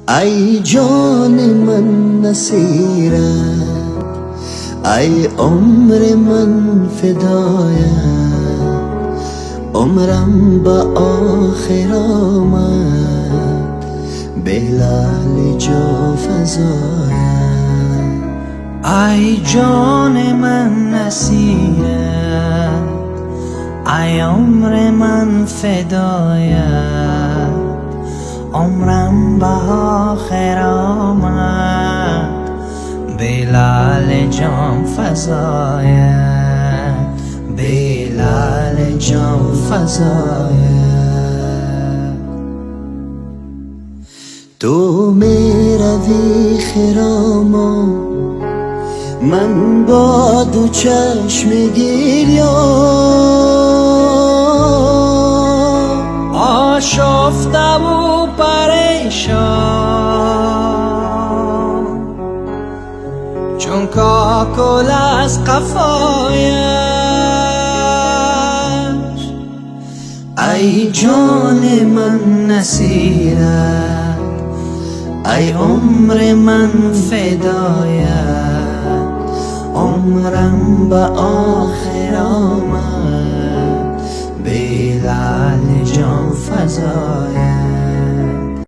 ای جان من نصیرت، ای عمر من فدایت، عمرم به آخر آمد به لعل جا فزایت. ای جان من نصیرت، ای عمر من فدایت، عمرم به آخر آمد به لعل جام فزایت، به لعل جام فزایت. تو می روی خرامان، من با دو چشم گریان، آشفته و پریشان چون کاکل از قفایش. ای جان من نصیرت، ای عمر من فدایت، عمرم به آخر آمد به لعل جان فزایت.